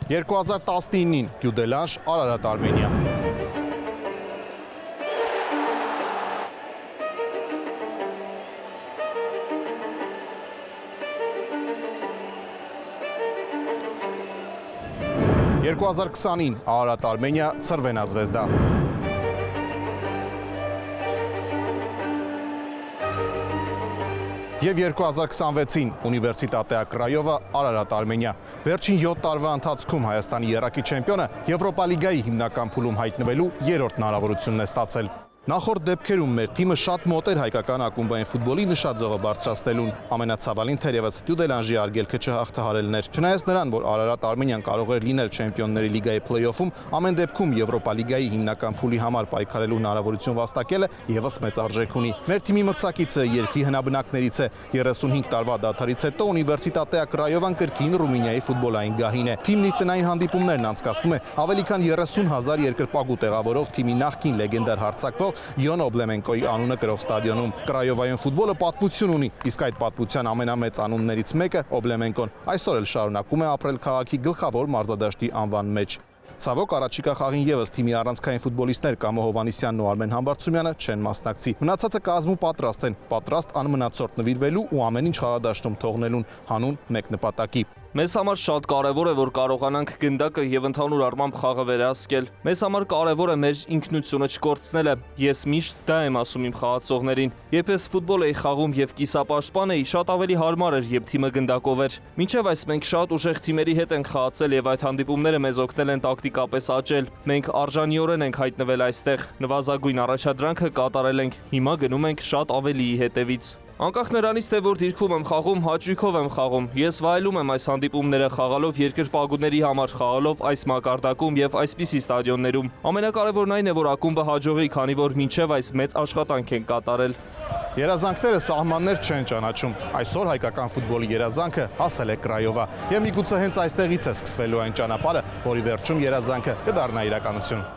2019-ին Գյուդելանժ, Արարատ, Արմենիա։ «2020-ին Արարատ, Արմենիա, Ցրվենա Զվեզդա։ Եվ 2026-ին Ունիվերսիտատեա Կրայովա, Արարատ, Արմենիա։ Վերջին 7 տարվա ընթացքում Հայաստանի եռակի չեմպիոնը Եվրոպա լիգայի հիմնական փուլում հայտնվելու երրորդ հնարավորությունն է ստացել։ Նախորդ դեպքերում մեր թիմը շատ մոտ էր հայկական ակումբային ֆուտբոլի նշաձողը բարձրացնելուն։ Ամենացավալին թերևս Գյուդելանժի արգելքը չհաղթահարելն էր։ Չնայած նրան, որ Արարատ Արմենիան կարող էր լինել Չեմպիոնների լիգայի փլեյօֆում, ամեն դեպքում Եվրոպա լիգայի հիմնական փուլի համար պայքարելու հնարավորություն վաստակելը եւս մեծ արժեք ունի։ Մեր թիմի մրցակիցը երկրի հնաբնակներից է։ 35 տարվա դադարից հետո Ունիվերսիտատեա Կրայովան կրկին Ռումինիայի ֆուտբոլային գահին է։ Թիմն իր տնային հանդիպումներն անցկացնում է ավելի քան 30,000 երկրպագու տեղավորող թիմի նախկին լեգենդար հարձակվող Յոն Օբլեմենկոյի անունը կրող ստադիոնում։ Կրայովայում ֆուտբոլը պատմություն ունի, իսկ այդ պատմության ամենամեծ անուններից մեկը Օբլեմենկոն այսօր էլ շարունակում է ապրել քաղաքի գլխավոր մարզադաշտի անվան մեջ։ Ցավոք առաջիկա խաղին եւս թիմի առանցքային ֆուտբոլիստներ Կամո Հովհաննիսյանն ու Արմեն Համբարձումյանը չեն մասնակցի։ Մնացածը կազմու պատրաստ են, պատրաստ անմնացորդ նվիրվելու ու ամեն ինչ խաղադաշտում թողնելուն հանուն մեկ նպատակի։ Մեզ համար շատ կարևոր է, որ կարողանանք գնդակը եւ ընդհանուր առմամբ խաղը վերահսկել։ Մեզ համար կարևոր է մեր ինքնությունը չկորցնելը։ Ես միշտ դա եմ ասում իմ խաղացողներին։ Երբ ես ֆուտբոլ էի խաղում եւ կիսապաշտպան էի, շատ ավելի հարմար էր, երբ թիմը գնդակով էր։ Մինչեւ այս մենք շատ ուժեղ թիմերի հետ ենք խաղացել եւ այդ հանդիպումները մեզ օգնել են տակտիկապես աճել։ Մենք արժանիորեն ենք հայտնվել այստեղ։ Նվազագույն առաջադրանքը կատարել ենք։ Հիմա գնում ենք շատ ավելիի հետևից։ Անկախ նրանից, թե որ դիրքում եմ խաղում, հաճույքով եմ խաղում։ Ես վայելում եմ այս հանդիպումները խաղալով երկրպագուների համար, խաղալով այս մակարդակում եւ այսպիսի ստադիոններում։ Ամենակարևորն այն է, որ ակումբը հաջողի, քանի որ մինչեւ այս մեծ աշխատանք են կատարել։ Երազանքները սահմաններ չեն ճանաչում։ Այսօր հայկական ֆուտբոլի երազանքը հասել է Կրայովա։ Եվ միգուցե հենց այստեղից է սկսվելու այն ճանապարհը, որի վերջում երազանքը կդառնա իրականություն։